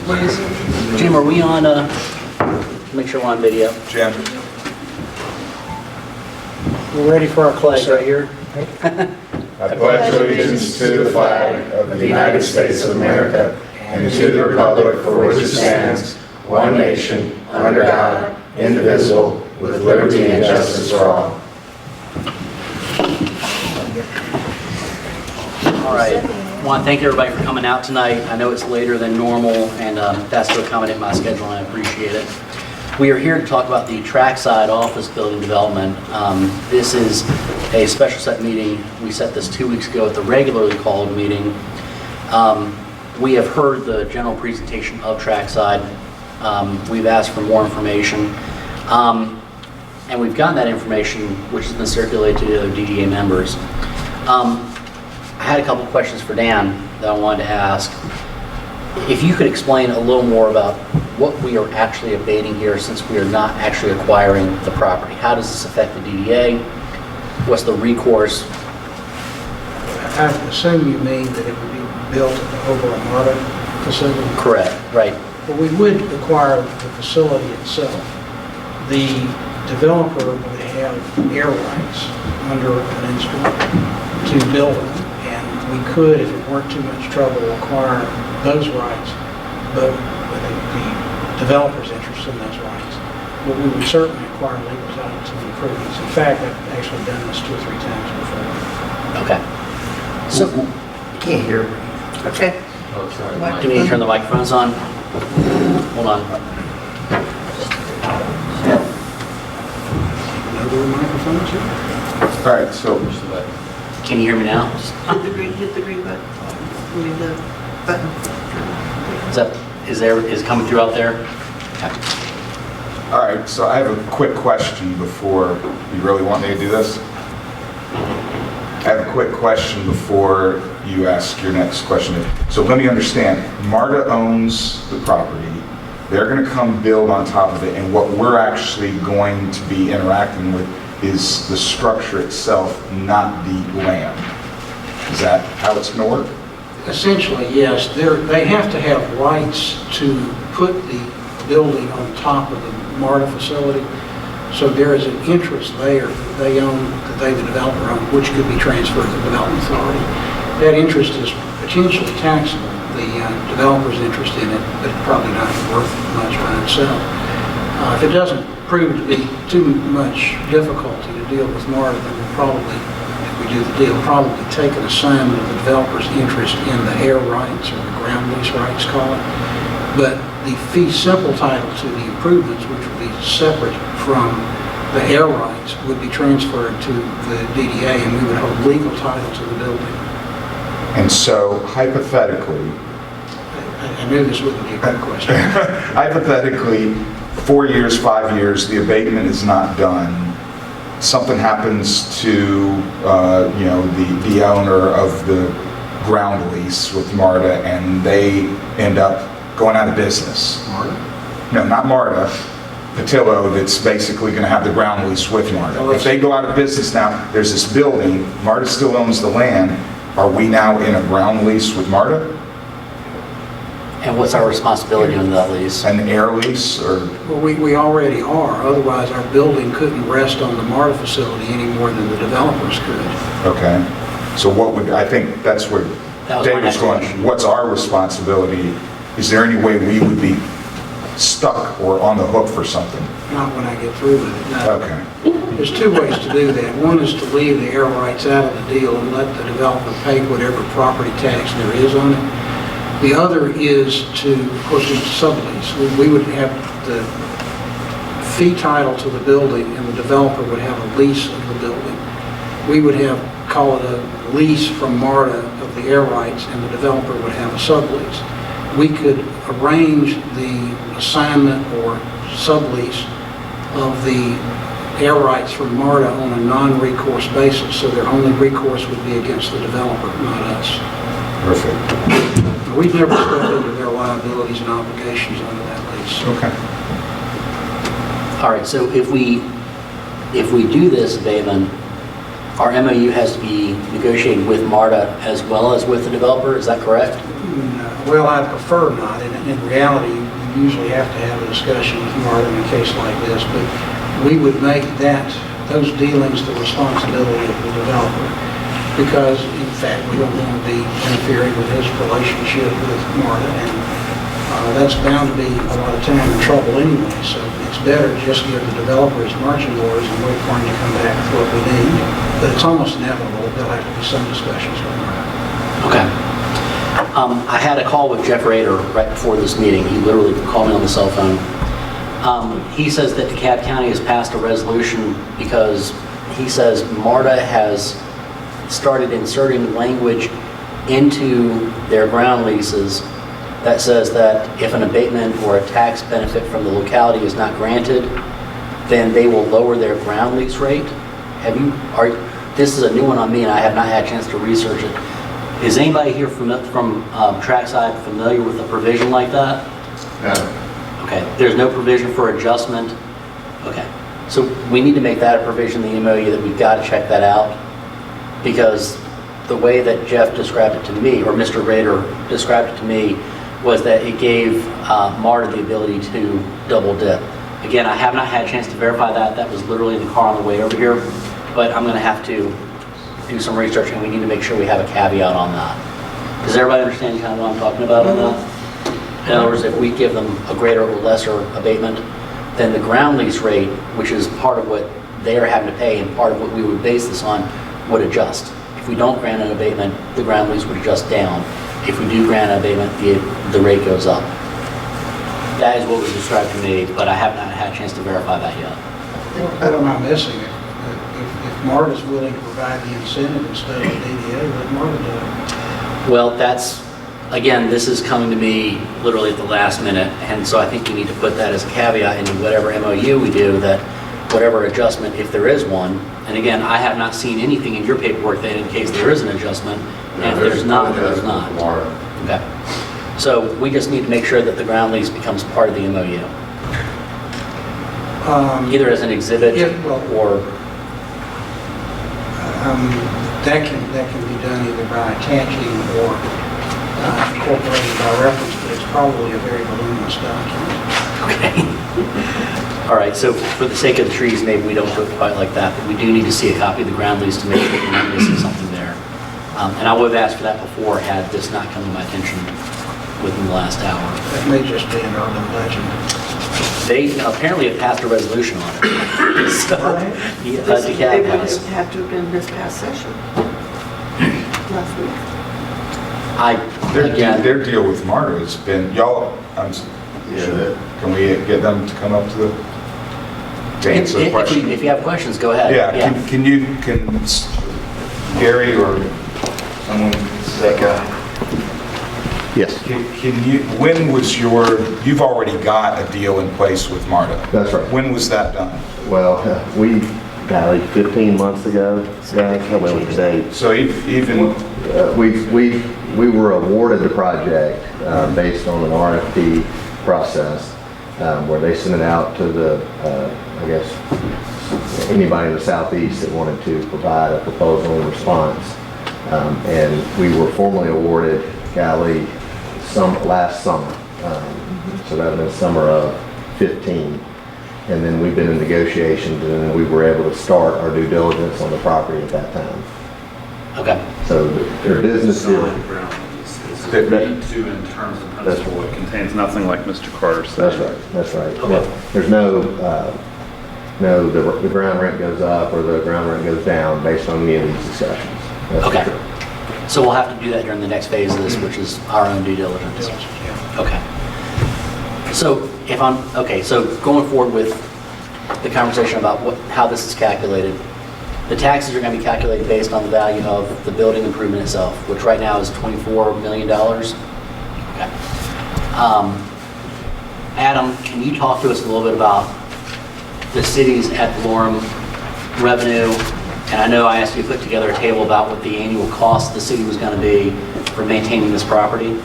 please. Jim, are we on, make sure we're on video. Jim. We're ready for our Flag close-up. right here. I pledge allegiance to the flag of the United States of America and to the republic for which it stands, one nation, under God, indivisible, with liberty and justice for all. All right. I want to thank everybody for coming out tonight. I know it's later than normal, and that's to accommodate my schedule, and I appreciate it. We are here to talk about the trackside office building development. This is a special set meeting. We set this 2 weeks ago at the regularly called meeting. We have heard the general presentation of trackside. We've asked for more information. And we've gotten that information, which has been circulated to the other DDA members. I had a couple questions for Dan that I wanted to ask. If you could explain a little more about what we are actually abating here, since we are not actually acquiring the property. How does this affect the DDA? What's the recourse? I assume you mean that it would be built over a MARTA facility? Correct, right. Well, we would acquire the facility itself. The developer would have air rights under an instrument to build it. And we could, if it weren't too much trouble, acquire those rights, but the developer's interest in those rights. But we would certainly acquire legal title to the improvements. In fact, I've actually done this 2 or 3 times before. Okay. So, Can't hear. okay. Do we need to turn the microphones on? Hold on. Another microphone, too? All right, so Can you hear me now? Hit the green button. I mean, the button. Is it coming through out there? Okay. All right, so I have a quick question before, you really want me to do this? I have a quick question before you ask your next question. So let me understand, MARTA owns the property, they're going to come build on top of it, and what we're actually going to be interacting with is the structure itself, not the land. Is that how it's going to work? Essentially, yes. They have to have rights to put the building on top of the MARTA facility. So there is an interest there that they own, that they, the developer, own, which could be transferred to the Development Authority. That interest is potentially taxable, the developer's interest in it, but it's probably not worth much by itself. If it doesn't prove to be too much difficulty to deal with MARTA, then we'll probably, if we do the deal, probably take an assignment of the developer's interest in the air rights, or the ground lease rights, call it. But the fee simple title to the improvements, which would be separate from the air rights, would be transferred to the DDA, and we would hold legal title to the building. And so hypothetically, I knew this wouldn't be a good question. hypothetically, 4 years, 5 years, the abatement is not done. Something happens to, the owner of the ground lease with MARTA, and they end up going out of business. MARTA? No, not MARTA. Patillo, that's basically going to have the ground lease with MARTA. If they go out of business now, there's this building, MARTA still owns the land. Are we now in a ground lease with MARTA? And what's our responsibility on that lease? An air lease, or? Well, we already are. Otherwise, our building couldn't rest on the MARTA facility any more than the developers could. Okay. So what would, I think that's where That was my David's next going. question. What's our responsibility? Is there any way we would be stuck or on the hook for something? Not when I get through with it, no. Okay. There's 2 ways to do that. One is to leave the air rights out of the deal and let the developer pay whatever property tax there is on it. The other is to, of course, it's sublease. We would have the fee title to the building, and the developer would have a lease of the building. We would have, call it a lease from MARTA of the air rights, and the developer would have a sublease. We could arrange the assignment or sublease of the air rights from MARTA on a non-recourse basis, so their only recourse would be against the developer, not us. Perfect. We've never stepped into their liabilities and obligations under that lease. Okay. All right, so if we do this abatement, our MOU has to be negotiated with MARTA as well as with the developer, is that correct? No. Well, I prefer not. In reality, you usually have to have a discussion with MARTA in a case like this, but we would make those dealings the responsibility of the developer, because in fact, we don't want to be interfering with his relationship with MARTA, and that's bound to be a lot of time and trouble anyway, so it's better to just give the developer his marching orders and wait for him to come back with what we need. But it's almost inevitable there'll have to be some discussions with MARTA. Okay. I had a call with Jeff Rader right before this meeting. He literally called me on the cell phone. He says that DeKalb County has passed a resolution because he says MARTA has started inserting language into their ground leases that says that if an abatement or a tax benefit from the locality is not granted, then they will lower their ground lease rate. This is a new one on me, and I have not had a chance to research it. Is anybody here from Trackside familiar with a provision like that? No. Okay, there's no provision for adjustment. Okay, so we need to make that a provision in the MOU that we've got to check that out, because the way that Jeff described it to me, or Mr. Rader described it to me, was that it gave MARTA the ability to double dip. Again, I have not had a chance to verify that. That was literally in the car on the way over here, but I'm going to have to do some research, and we need to make sure we have a caveat on that. Does everybody understand kind of what I'm talking about on that? In other words, if we give them a greater or lesser abatement, then the ground lease rate, which is part of what they are having to pay and part of what we would base this on, would adjust. If we don't grant an abatement, the ground lease would adjust down. If we do grant an abatement, the rate goes up. That is what was described to me, but I have not had a chance to verify that yet. What am I missing? If MARTA's willing to provide the incentive instead of the DDA, let MARTA do it. Well, again, this is coming to me literally at the last minute, and so I think we need to put that as a caveat into whatever MOU we do, that whatever adjustment, if there is one, and again, I have not seen anything in your paperwork that indicates there is an adjustment, and if there's not, there's not. Okay. So we just need to make sure that the ground lease becomes part of the MOU, either as an exhibit or... that can be done either by attaching or incorporated by reference, but it's probably a very voluminous document. Okay. All right, so for the sake of the trees, maybe we don't do it quite like that, but we do need to see a copy of the ground lease to make sure we're not missing something there. And I would have asked for that before had this not come to my attention within the last hour. That may just be an urban legend. They apparently have passed a resolution on it. So, They DeKalb would has. have to have been this past session, last week. Their deal with MARTA has been, can we get them to come up to answer the question? If you have questions, go ahead. Yeah, can Gary or someone say, Yes. when was you've already got a deal in place with MARTA? That's right. When was that done? Well, like 15 months ago, how about the date? So even, We were awarded the project based on an RFP process where they sent it out to anybody in the southeast that wanted to provide a proposal and response. And we were formally awarded, last summer. So that was summer of 15. And then we've been in negotiations, and then we were able to start our due diligence on the property at that time. Okay. So their business deal. Agreed to in terms of principle. It contains nothing like Mr. Carter said. That's right. Okay. There's the ground rent goes up or the ground rent goes down based on any of these discussions. That's Okay. for sure. So we'll have to do that during the next phase of this, which is our own due diligence. Okay. So so going forward with the conversation about how this is calculated, the taxes are going to be calculated based on the value of the building improvement itself, which right now is $24 million. Okay. Adam, can you talk to us a little bit about the city's ad valorem revenue? And I know I asked you to put together a table about what the annual cost of the city was going to be for maintaining this property.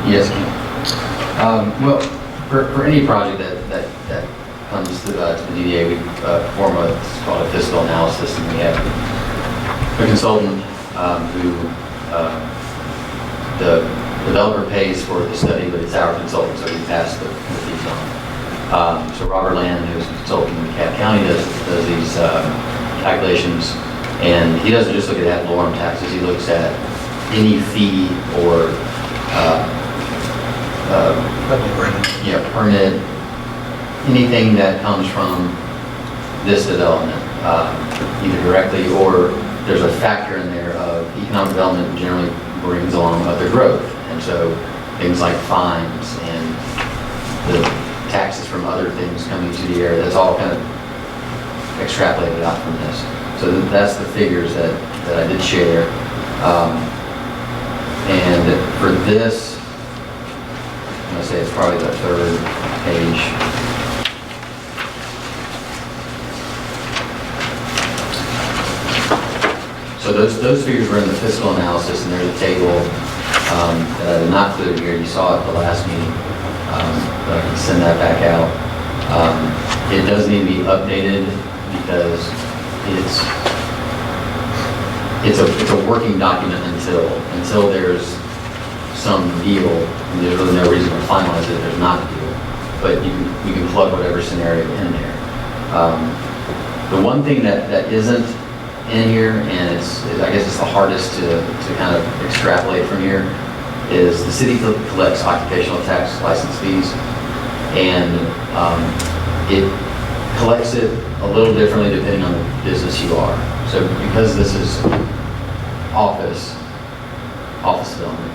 Yes, ma'am. Well, for any project that comes to the DDA, we perform what's called a fiscal analysis, and we have consultant who the developer pays for the study, but it's our consultant, so we pass the fees on. So Robert Land, who's a consultant in DeKalb County, does these calculations, and he doesn't just look at ad valorem taxes, he looks at any fee or permit, anything that comes from this development, either directly or there's a factor in there of economic development generally brings along other growth. And so things like fines and the taxes from other things coming to the area, that's all kind of extrapolated out from this. So that's the figures that I did share. And for this, I'm going to say it's probably the third page. So those figures were in the fiscal analysis, and there's a table that I did not include here. You saw it at the last meeting, but I can send that back out. It does need to be updated because it's a working document until there's some deal, and there's really no reason to finalize it if there's not a deal. But you can plug whatever scenario in there. The one thing that isn't in here, and I guess it's the hardest to kind of extrapolate from here, is the city collects occupational tax license fees, and it collects it a little differently depending on the business you are. So because this is office development,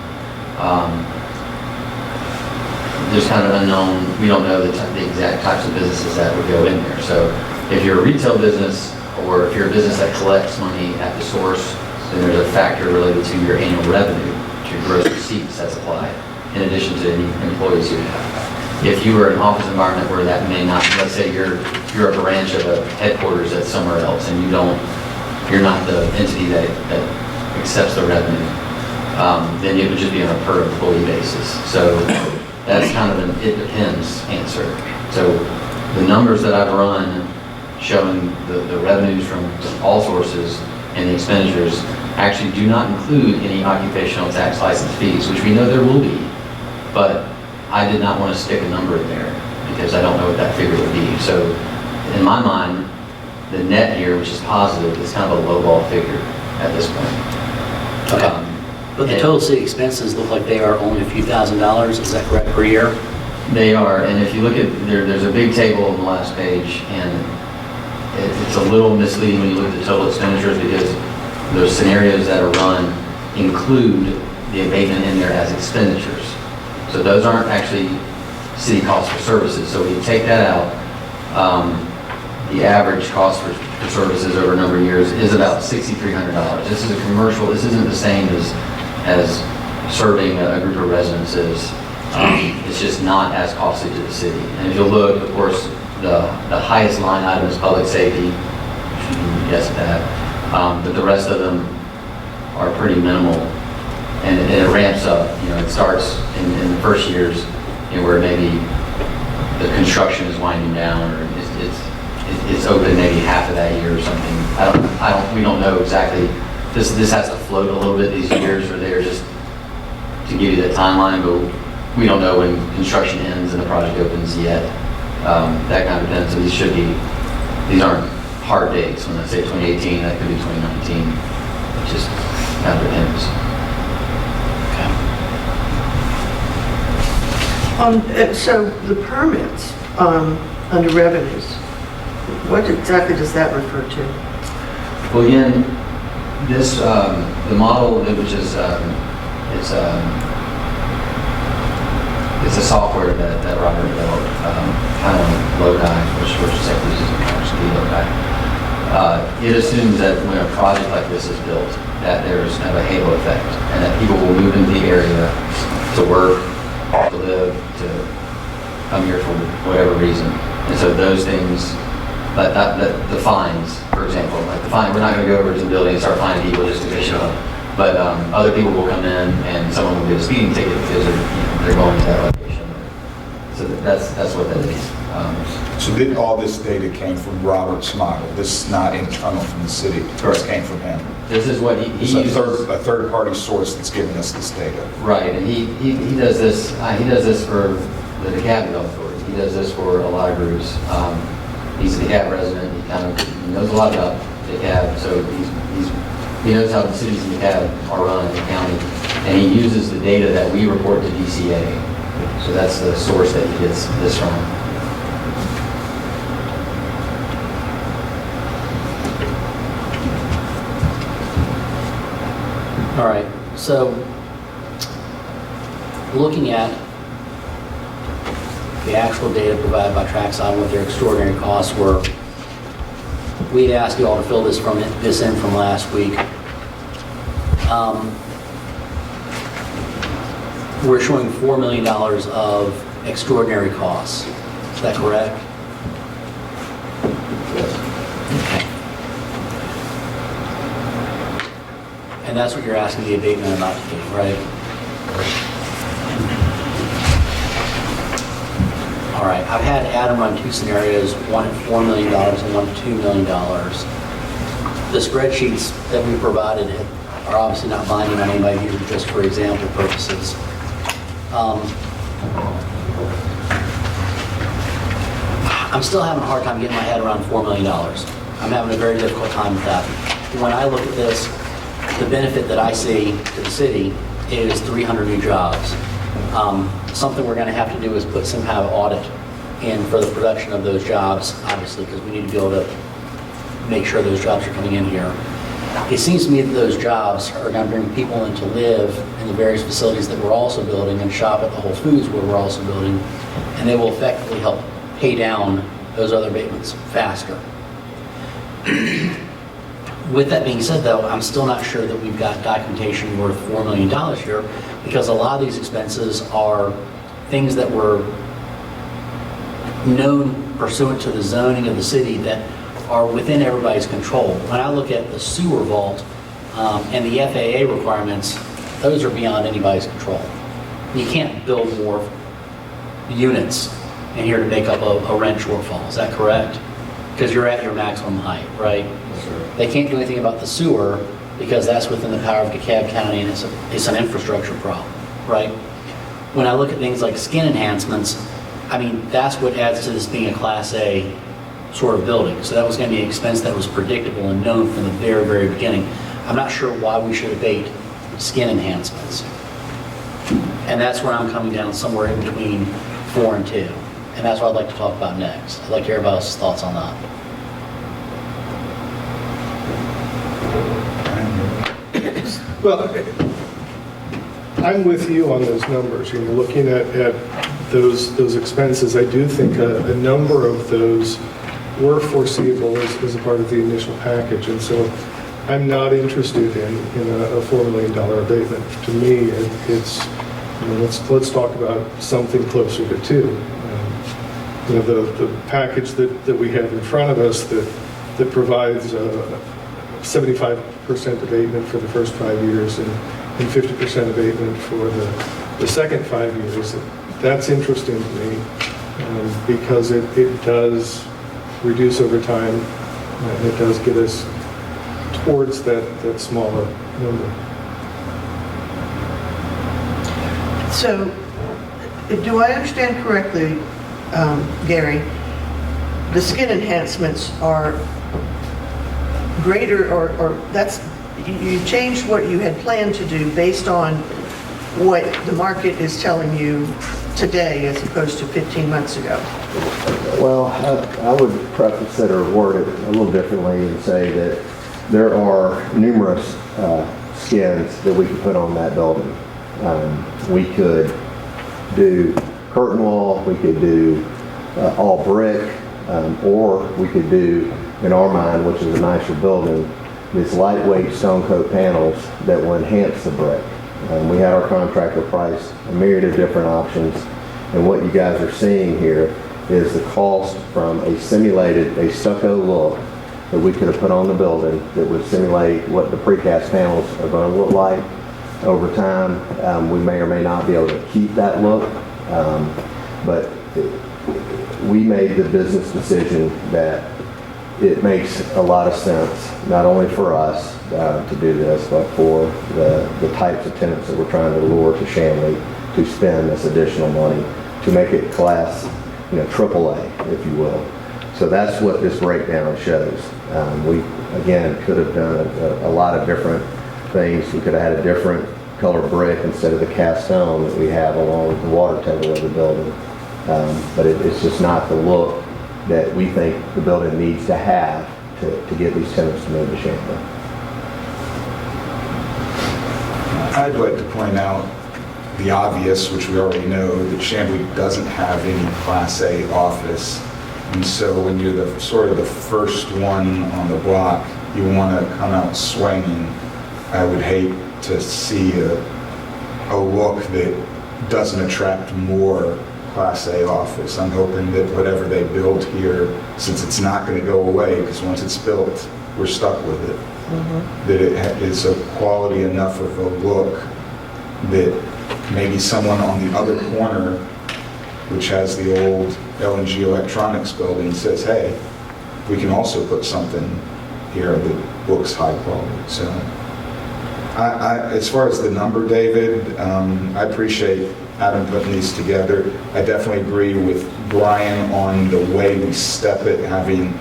there's kind of unknown, we don't know the exact types of businesses that would go in there. So if you're a retail business, or if you're a business that collects money at the source, then there's a factor related to your annual revenue, to your gross receipts that's applied, in addition to any employees you have. If you are an office environment where that may not, let's say you're a branch of a headquarters that's somewhere else, and you're not the entity that accepts the revenue, then it would just be on a per employee basis. So that's kind of an it depends answer. So the numbers that I've run showing the revenues from all sources and the expenditures actually do not include any occupational tax license fees, which we know there will be, but I did not want to stick a number in there because I don't know what that figure would be. So in my mind, the net here, which is positive, is kind of a lowball figure at this point. Okay. But the total city expenses look like they are only a few $1,000s, is that correct, per year? They are, and if you look at, there's a big table on the last page, and it's a little misleading when you look at the total expenditures because those scenarios that are run include the abatement in there as expenditures. So those aren't actually city costs for services. So when you take that out, the average cost for services over a number of years is about $6,300. This is a commercial, this isn't the same as serving a group of residences. It's just not as costly to the city. And if you look, of course, the highest line item is public safety, which you can guess at that, but the rest of them are pretty minimal, and it ramps up. It starts in the first years, where maybe the construction is winding down, or it's open maybe half of that year or something. We don't know exactly. This has to float a little bit these years, or they're just to give you that timeline, but we don't know when construction ends and the project opens yet. That kind of depends. So these aren't hard dates. When I say 2018, that could be 2019. It just kind of depends. So the permits under revenues, what exactly does that refer to? Well, again, this the model, which is it's a software that Robert developed, kind of Loci, which Sector uses Loci. It assumes that when a project like this is built, that there's kind of a halo effect, and that people will move into the area to work, to live, to come here for whatever reason. And so those things, the fines, for example, like the fine, we're not going to go over to the building and start fining people just because they show up. But other people will come in and someone will get a speeding ticket because they're going to that location. So that's what that is. So all this data came from Robert's model. This is not internal from the city. This came from him. This is what he It's uses. a third-party source that's giving us this data. Right, and he does this, for the DeKalb Development Authority. He does this for a lot of groups. He's a DeKalb resident, he knows a lot about DeKalb, so he knows how the cities in DeKalb are run in the county, and he uses the data that we report to DCA. So that's the source that he gets this from. All right, so looking at the actual data provided by Trackside, what their extraordinary costs were, we'd asked you all to fill this in from last week. We're showing $4 million of extraordinary costs. Is that correct? Okay. And that's what you're asking the abatement about to do, right? All right, I've had Adam run two scenarios, one at $4 million and one at $2 million. The spreadsheets that we provided are obviously not binding on anybody here, just for example purposes. I'm still having a hard time getting my head around $4 million. I'm having a very difficult time with that. When I look at this, the benefit that I see to the city is 300 new jobs. Something we're going to have to do is put some kind of audit in for the production of those jobs, obviously, because we need to be able to make sure those jobs are coming in here. It seems to me that those jobs are going to bring people in to live in the various facilities that we're also building and shop at the Whole Foods where we're also building, and they will effectively help pay down those other abatements faster. With that being said, though, I'm still not sure that we've got documentation worth $4 million here, because a lot of these expenses are things that were known pursuant to the zoning of the city that are within everybody's control. When I look at the sewer vault and the FAA requirements, those are beyond anybody's control. You can't build more units in here to make up a rent shortfall. Is that correct? Because you're at your maximum height, right? They can't do anything about the sewer because that's within the power of DeKalb County, and it's an infrastructure problem, right? When I look at things like skin enhancements, I mean, that's what adds to this being a Class A sort of building. So that was going to be an expense that was predictable and known from the very, very beginning. I'm not sure why we should abate skin enhancements. And that's where I'm coming down somewhere in between 4 and 2. And that's what I'd like to talk about next. I'd like to hear everybody else's thoughts on that. Well, I'm with you on those numbers. You know, looking at those expenses, I do think a number of those were foreseeable as a part of the initial package, and so I'm not interested in a $4 million abatement. To me, it's, you know, let's talk about something closer to 2. You know, the package that we have in front of us that provides 75% abatement for the first 5 years and 50% abatement for the second 5 years. That's interesting to me because it does reduce over time, and it does get us towards that smaller number. So, do I understand correctly, Gary, the skin enhancements are greater, or that's, you changed what you had planned to do based on what the market is telling you today as opposed to 15 months ago? Well, I would preface it or word it a little differently and say that there are numerous skins that we could put on that building. We could do curtain wall, we could do all brick, or we could do, in our mind, which is a nicer building, these lightweight stone coat panels that will enhance the brick. We had our contractor price a myriad of different options, and what you guys are seeing here is the cost from a stucco look that we could have put on the building that would simulate what the precast panels are going to look like. Over time, we may or may not be able to keep that look, but we made the business decision that it makes a lot of sense, not only for us to do this, but for the types of tenants that we're trying to lure to Chamblee to spend this additional money to make it class, AAA, if you will. So that's what this breakdown shows. We, again, could have done a lot of different things. We could have had a different color brick instead of the cast stone that we have along the water table of the building. But it's just not the look that we think the building needs to have to get these tenants to move to Chamblee. I'd like to point out the obvious, which we already know, that Chamblee doesn't have any Class A office. And so when you're the sort of the first one on the block, you want to come out swinging. I would hate to see a look that doesn't attract more Class A office. I'm hoping that whatever they build here, since it's not going to go away, because once it's built, we're stuck with it, that it is a quality enough of a look that maybe someone on the other corner, which has the old LNG electronics building, says, hey, we can also put something here that looks high quality. So as far as the number, David, I appreciate Adam putting these together. I definitely agree with Brian on the way we step it, having,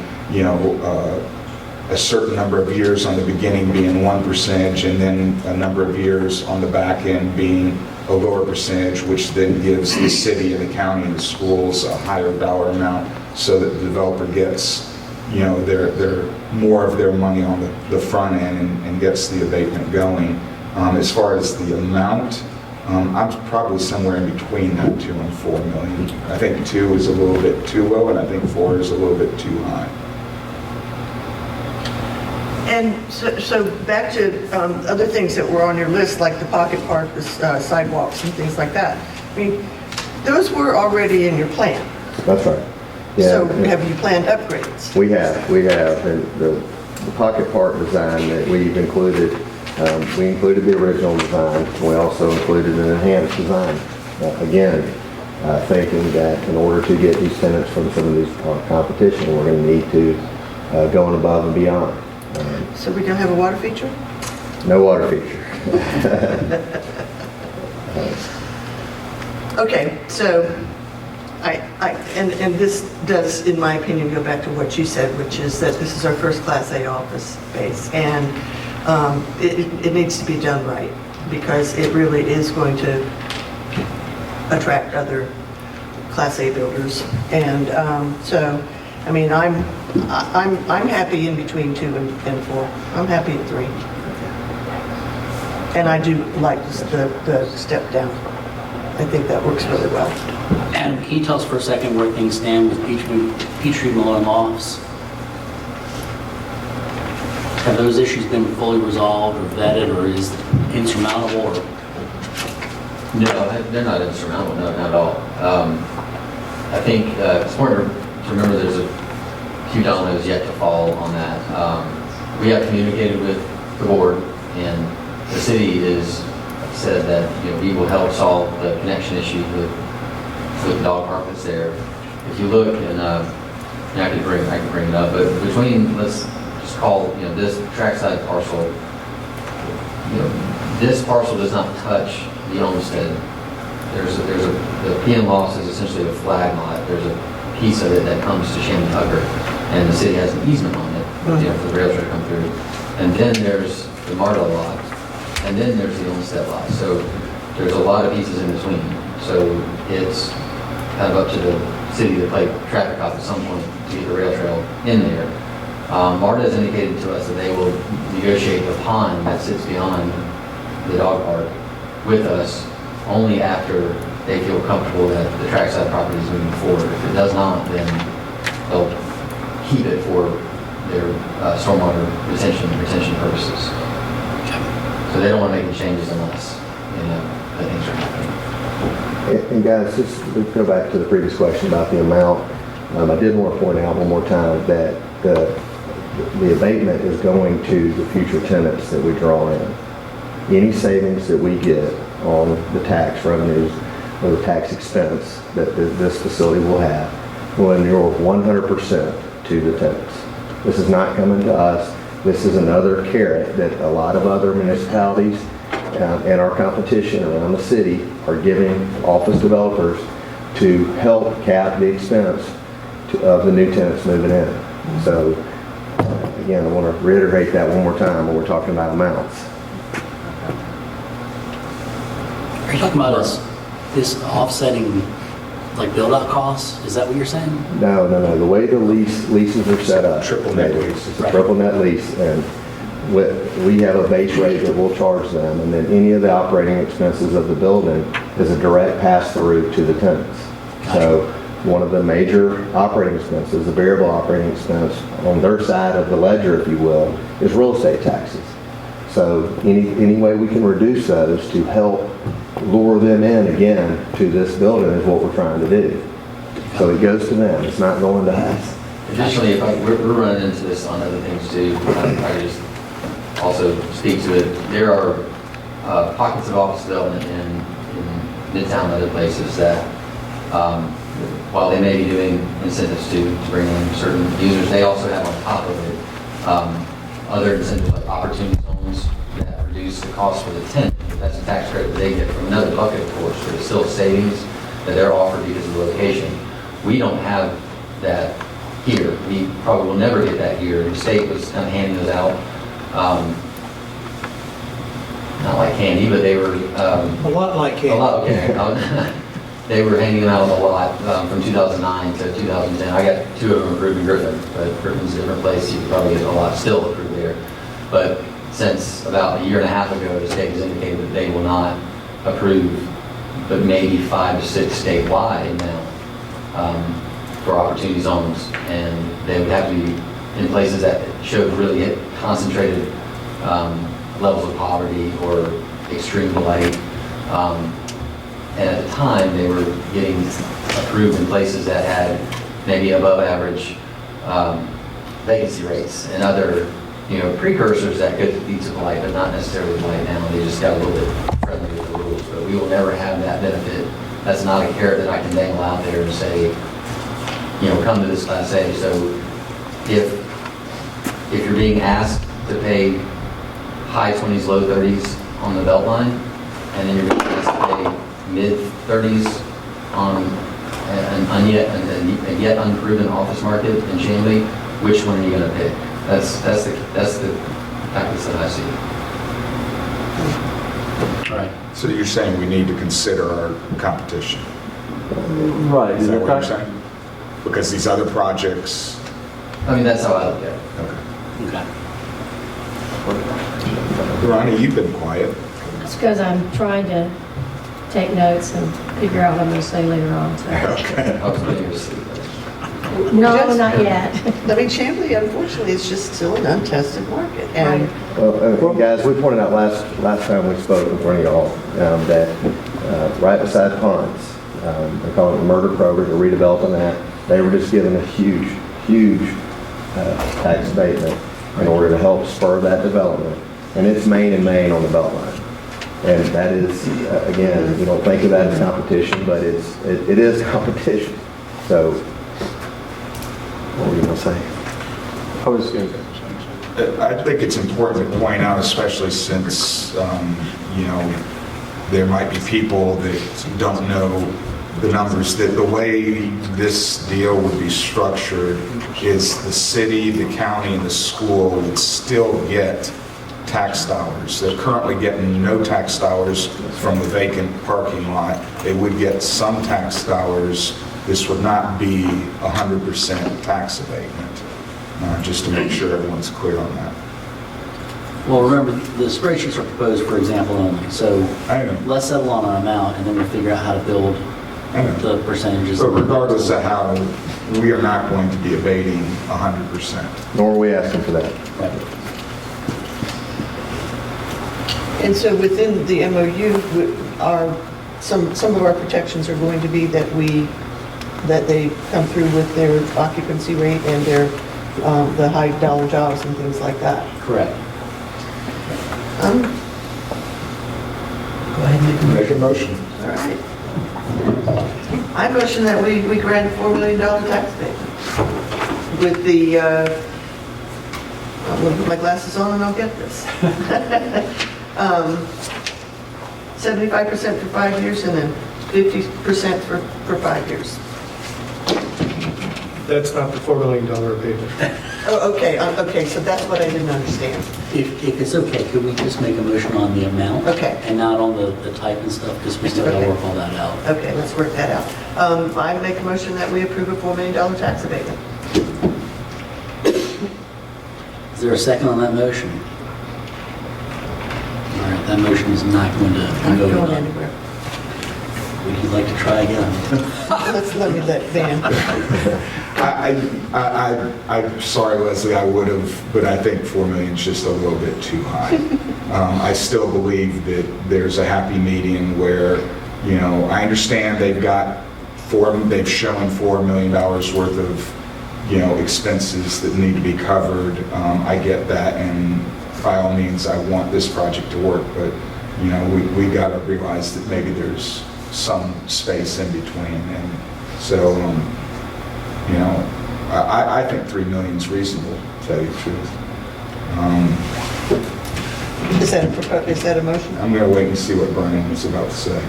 a certain number of years on the beginning being 1% and then a number of years on the back end being a lower percentage, which then gives the city and the county and the schools a higher dollar amount so that the developer gets, their more of their money on the front end and gets the abatement going. As far as the amount, I'm probably somewhere in between that 2 and 4 million. I think 2 is a little bit too low, and I think 4 is a little bit too high. And so back to other things that were on your list, like the pocket park, the sidewalks and things like that. I mean, those were already in your plan. That's right. Yeah. So have you planned upgrades? We have. And the pocket park design that we've included, we included the original design. We also included an enhanced design. Again, thinking that in order to get these tenants from some of these competition, we're going to need to go on above and beyond. So we don't have a water feature? No water feature. Okay, so and this does, in my opinion, go back to what you said, which is that this is our first Class A office space, and it needs to be done right, because it really is going to attract other Class A builders. And so, I mean, I'm happy in between 2 and 4. I'm happy at 3. And I do like the step down. I think that works really well. Adam, can you tell us for a second where things stand with Peachtree Malone Lofts? Have those issues been fully resolved or vetted, or is it insurmountable? Or? No, they're not insurmountable, no, not at all. I think it's important to remember there's a few dominoes yet to fall on that. We have communicated with the board, and the city has said that we will help solve the connection issue with the dog park that's there. If you look, and I can bring it up, but between, let's just call this trackside parcel, this parcel does not touch the Olmsted. The PM Loss is essentially a flag lot. There's a piece of it that comes to Chamblee Tucker, and the city has an easement on it, for the rail trail to come through. And then there's the MARTA lot, and then there's the Olmsted lot. So there's a lot of pieces in between. So it's kind of up to the city to play traffic cop at some point to get the rail trail in there. MARTA has indicated to us that they will negotiate the pond that sits beyond the dog park with us only after they feel comfortable that the trackside property is moving forward. If it does not, then they'll keep it for their stormwater retention purposes. So they don't want to make any changes unless that things are happening. And guys, just to go back to the previous question about the amount, I did want to point out one more time that the abatement is going to the future tenants that we draw in. Any savings that we get on the tax revenues or the tax expense that this facility will have will inure 100% to the tenants. This is not coming to us. This is another carrot that a lot of other municipalities and our competition around the city are giving office developers to help cap the expense of the new tenants moving in. So, again, I want to reiterate that one more time when we're talking about amounts. Are you talking about this offsetting, like build-out costs? Is that what you're saying? No. The way the leases are set up. Triple net lease. It's a triple net lease, and we have a base rate that we'll charge them, and then any of the operating expenses of the building is a direct pass-through to the tenants. So one of the major operating expenses, the variable operating expense on their side of the ledger, if you will, is real estate taxes. So any way we can reduce those to help lure them in again to this building is what we're trying to do. So it goes to them, it's not going to us. Additionally, we're running into this on other things too. I just also speak to it. There are pockets of office development in Midtown and other places that, while they may be doing incentives to bring in certain users, they also have on top of it other incentives like opportunity zones that reduce the cost for the tenant. That's a tax credit that they get from another bucket, of course, but it's still savings that they're offered because of the location. We don't have that here. We probably will never get that here. The state was kind of handing those out. Not like candy, but they were... A lot like a lot, okay. They were handing them out a lot from 2009 to 2010. I got 2 of them approved in Griffin, but Griffin's a different place. You could probably get a lot still approved there. But since about a year and a half ago, the state has indicated that they will not approve, but maybe 5 to 6 statewide now for opportunity zones. And they would have to be in places that showed really concentrated levels of poverty or extreme blight. And at the time, they were getting approved in places that had maybe above average vacancy rates and other, precursors that could lead to blight, but not necessarily blight now. They just got a little bit friendly with the rules. But we will never have that benefit. That's not a carrot that I can dangle out there and say, come to this Class A. So if you're being asked to pay high 20s, low 30s on the belt line, and then you're being asked to pay mid-30s on a yet unproven office market in Chamblee, which one are you going to pick? That's the practice that I see. All right. So you're saying we need to consider our competition? Right. Is that what you're saying? Because these other projects... I mean, that's how I look at it. Okay. Okay. Ronnie, you've been quiet. It's because I'm trying to take notes and figure out what I'm going to say later on. So. Okay. I was putting your seat. No, not yet. I mean, Chamblee, unfortunately, is just still an untested market. And Well, guys, we pointed out last time we spoke in front of y'all that right beside Ponce, they call it the murder program, they're redeveloping that. They were just given a huge tax abatement in order to help spur that development. And it's main and main on the belt line. And that is, again, you don't think of that as competition, but it is competition. So, what were you going to say? I was going to I think it's important to point out, especially since, there might be people that don't know the numbers, that the way this deal would be structured is the city, the county, and the school would still get tax dollars. They're currently getting no tax dollars from the vacant parking lot. They would get some tax dollars. This would not be 100% tax abatement, just to make sure everyone's clear on that. Well, remember, the spreadsheets are proposed for example only, so I know. let's settle on an amount and then we'll figure out how to build I know. the percentages. But regardless of how, we are not going to be abating 100%. Nor are we asking for that. Right. And so within the MOU, some of our protections are going to be that they come through with their occupancy rate and their the high dollar jobs and things like that. Correct. Go ahead and Make a motion. all right. I motion that we grant $4 million tax abatement with the I'm going to put my glasses on and I'll get this. 75% for 5 years and then 50% for 5 years. That's not the $4 million abatement. Oh, okay, okay, so that's what I didn't understand. If it's okay, could we just make a motion on the amount? Okay. And not on the type and stuff, because we still gotta work all that out. Okay, let's work that out. I make a motion that we approve a $4 million tax abatement. Is there a second on that motion? All right, that motion is not going to be Not voted going on. anywhere. Would you like to try again? Let me let Van. I'm sorry, Leslie, I would have, but I think 4 million is just a little bit too high. I still believe that there's a happy median where, you know, I understand they've shown $4 million worth of, you know, expenses that need to be covered. I get that, and by all means, I want this project to work, but, you know, we got to realize that maybe there's some space in between, and so, you know, I think 3 million is reasonable, to tell you the truth. Is that a motion? I'm going to wait and see what Brian was about to say.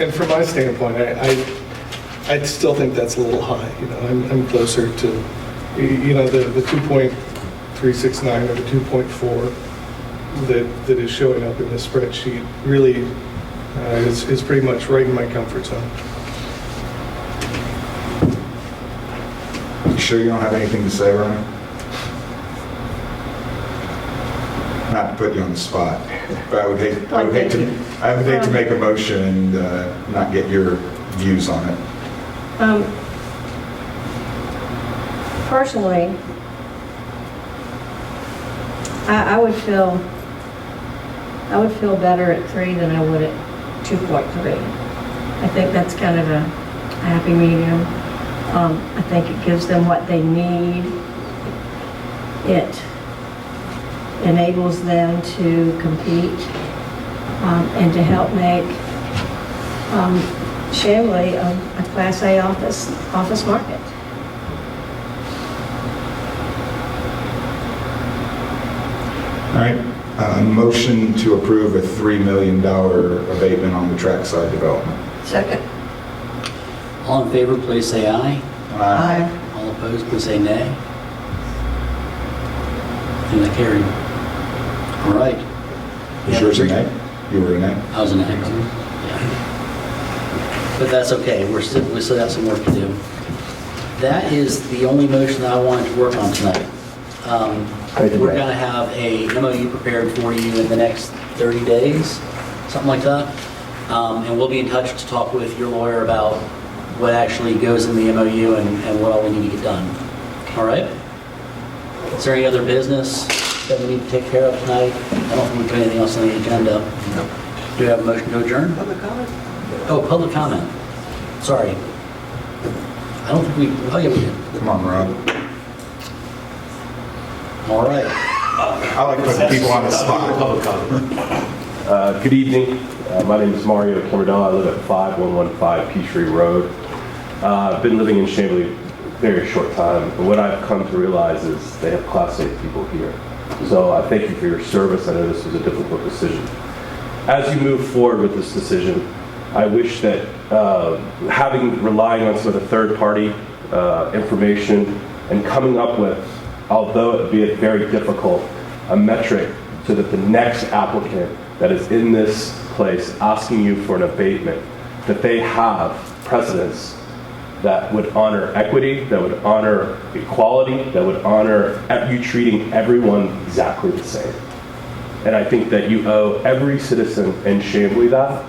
And from my standpoint, I still think that's a little high. You know, I'm closer to, you know, the 2.369 or the 2.4 that is showing up in this spreadsheet really is pretty much right in my comfort zone. You sure you don't have anything to say, Ryan? Not to put you on the spot, but I would hate to make a motion and not get your views on it. Personally, I would feel better at 3 than I would at 2.3. I think that's kind of a happy medium. I think it gives them what they need. It enables them to compete and to help make Chamblee a Class A office market. All right, motion to approve a $3 million abatement on the trackside development. Second. All in favor, please say aye. Aye. All opposed, please say nay. And that carried. All right. Was yours a nay? You were a nay? I was an X. Yeah. But that's okay. We still have some work to do. That is the only motion that I wanted to work on tonight. We're going to have a MOU prepared for you in the next 30 days, something like that. And we'll be in touch to talk with your lawyer about what actually goes in the MOU and what all we need to get done. All right? Is there any other business that we need to take care of tonight? I don't think we put anything else on the agenda. No. Do we have a motion to adjourn? Public comment? Oh, public comment. Sorry. I don't think we, oh yeah, we did. Come on, Rob. All right. I like putting people on the spot. Good evening. My name is Mario Camardella. I live at 5115 Peachtree Road. I've been living in Chamblee a very short time, and what I've come to realize is they have Class A people here. So I thank you for your service. I know this was a difficult decision. As you move forward with this decision, I wish that relying on some of the third-party information and coming up with, although it be very difficult, a metric so that the next applicant that is in this place asking you for an abatement, that they have precedents that would honor equity, that would honor equality, that would honor you treating everyone exactly the same. And I think that you owe every citizen in Chamblee that,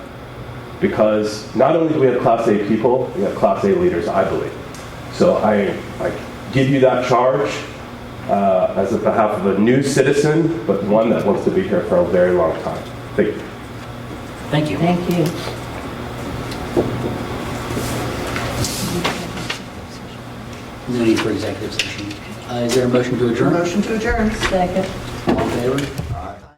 because not only do we have Class A people, we have Class A leaders, I believe. So I give you that charge as a behalf of a new citizen, but one that wants to be here for a very long time. Thank you. Thank you. Thank you. No need for executive session. Is there a motion to adjourn? Motion to adjourn. Second. All in favor?